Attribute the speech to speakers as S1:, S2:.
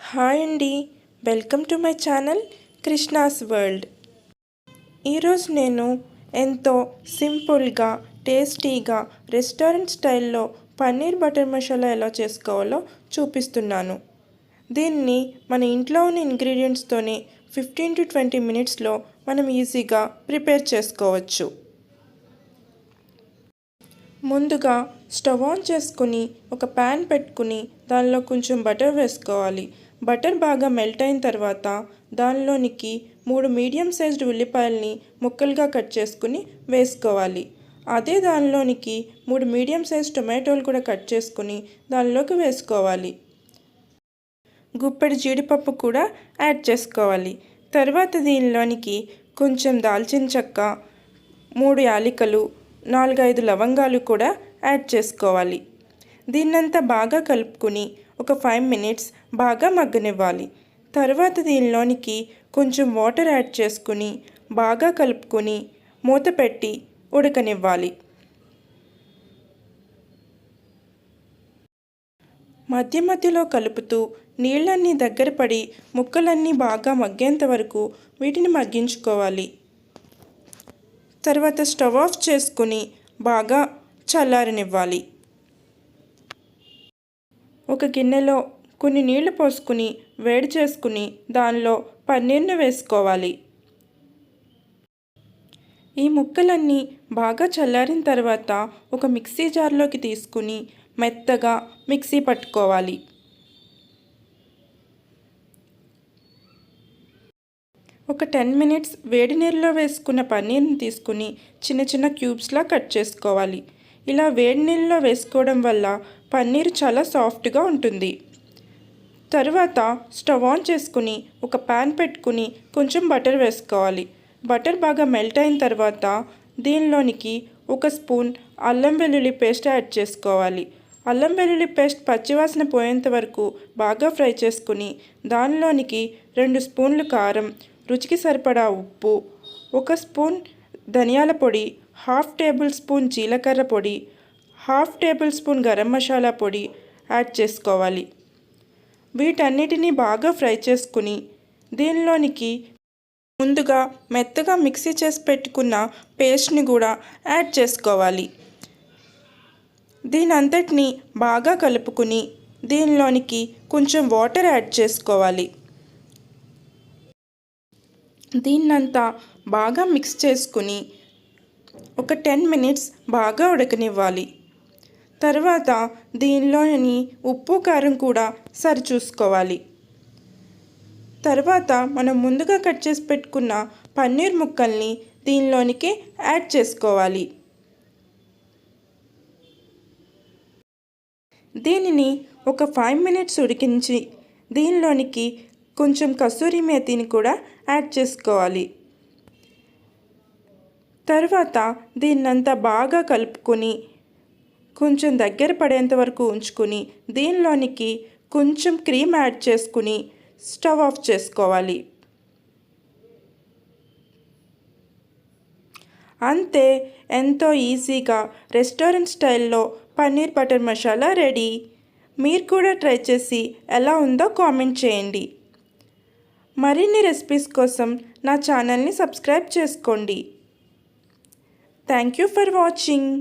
S1: Hi అండి, welcome to my channel Krishna's world. ఈరోజు నేను ఎంతో సింపుల్గా టేస్టీగా రెస్టారెంట్ స్టైల్లో పన్నీర్ బటర్ మసాలా ఎలా చేసుకోవాలో చూపిస్తున్నాను. దీన్ని మన ఇంట్లో ఉన్న ఇంగ్రీడియంట్స్తోనే 15 to 20 మినిట్స్లో మనం ఈజీగా ప్రిపేర్ చేసుకోవచ్చు. ముందుగా స్టవ్ ఆన్ చేసుకుని ఒక ప్యాన్ పెట్టుకుని దానిలో కొంచెం బటర్ వేసుకోవాలి. బటర్ బాగా మెల్ట్ అయిన తర్వాత దానిలోనికి 3 మీడియం సైజ్డ్ ఉల్లిపాయల్ని ముక్కలుగా కట్ చేసుకుని వేసుకోవాలి. అదే దానిలోనికి 3 మీడియం సైజ్ టొమాటోలు కూడా కట్ చేసుకుని దానిలోకి వేసుకోవాలి. గుప్పెడు జీడిపప్పు కూడా యాడ్ చేసుకోవాలి. తర్వాత దీనిలోనికి కొంచెం దాల్చిన చెక్క, 3 యాలకులు, 4-5 లవంగాలు కూడా యాడ్ చేసుకోవాలి. దీన్నంతా బాగా కలుపుకుని ఒక 5 మినిట్స్ బాగా మగ్గనివ్వాలి. తర్వాత దీనిలోనికి కొంచెం వాటర్ యాడ్ చేసుకుని బాగా కలుపుకొని మూత పెట్టి ఉడకనివ్వాలి. మధ్య మధ్యలో కలుపుతూ నీళ్ళన్నీ దగ్గర పడి ముక్కలన్నీ బాగా మగ్గేంత వరకు వీటిని మగ్గించుకోవాలి. తర్వాత స్టవ్ ఆఫ్ చేసుకుని బాగా చల్లారనివ్వాలి. ఒక గిన్నెలో కొన్ని నీళ్లు పోసుకుని వేడి చేసుకుని దానిలో పన్నీర్ను వేసుకోవాలి. ఈ ముక్కలన్నీ బాగా చల్లారిన తర్వాత ఒక మిక్సీ జార్లోకి తీసుకుని మెత్తగా మిక్సీ పట్టుకోవాలి. ఒక 10 మినిట్స్ వేడి నీళ్ళలో వేసుకున్న పన్నీర్ని తీసుకుని చిన్న చిన్న క్యూబ్స్లా కట్ చేసుకోవాలి. ఇలా వేడి నీళ్ళలో వేసుకోవడం వల్ల పన్నీర్ చాలా సాఫ్ట్గా ఉంటుంది. తర్వాత స్టవ్ ఆన్ చేసుకుని ఒక ప్యాన్ పెట్టుకుని కొంచెం బటర్ వేసుకోవాలి. బటర్ బాగా మెల్ట్ అయిన తర్వాత దీనిలోనికి 1 స్పూన్ అల్లం వెల్లుల్లి పేస్ట్ యాడ్ చేసుకోవాలి. అల్లం వెల్లుల్లి పేస్ట్ పచ్చివాసన పోయేంత వరకు బాగా ఫ్రై చేసుకుని దానిలోనికి 2 స్పూన్లు కారం, రుచికి సరిపడా ఉప్పు, 1 స్పూన్ ధనియాల పొడి, 1/2 టేబుల్ స్పూన్ జీలకర్ర పొడి, 1/2 టేబుల్ స్పూన్ గరం మసాలా పొడి యాడ్ చేసుకోవాలి. వీటన్నిటిని బాగా ఫ్రై చేసుకుని దీనిలోనికి ముందుగా మెత్తగా మిక్సీ చేసి పెట్టుకున్న పేస్ట్ని కూడా యాడ్ చేసుకోవాలి. దీనంతటిని బాగా కలుపుకుని దీనిలోనికి కొంచెం వాటర్ యాడ్ చేసుకోవాలి. దీన్నంతా బాగా మిక్స్ చేసుకుని ఒక 10 మినిట్స్ బాగా ఉడకనివ్వాలి. తర్వాత దీనిలోని ఉప్పు కారం కూడా సరిచూసుకోవాలి. తర్వాత మనం ముందుగా కట్ చేసి పెట్టుకున్న పన్నీర్ ముక్కల్ని దీనిలోనికి యాడ్ చేసుకోవాలి. దీనిని ఒక 5 మినిట్స్ ఉడికించి దీనిలోనికి కొంచెం కసూరి మేతిని కూడా యాడ్ చేసుకోవాలి. తర్వాత దీన్నంతా బాగా కలుపుకొని కొంచెం దగ్గర పడేంత వరకు ఉంచుకుని దీనిలోనికి కొంచెం క్రీమ్ యాడ్ చేసుకుని స్టవ్ ఆఫ్ చేసుకోవాలి. అంతే, ఎంతో ఈజీగా రెస్టారెంట్ స్టైల్లో పన్నీర్ బటర్ మసాలా రెడీ. మీరు కూడా ట్రై చేసి ఎలా ఉందో కామెంట్ చేయండి. మరిన్ని రెసిపీస్ కోసం నా ఛానల్ని సబ్స్క్రైబ్ చేసుకోండి. Thank you for watching.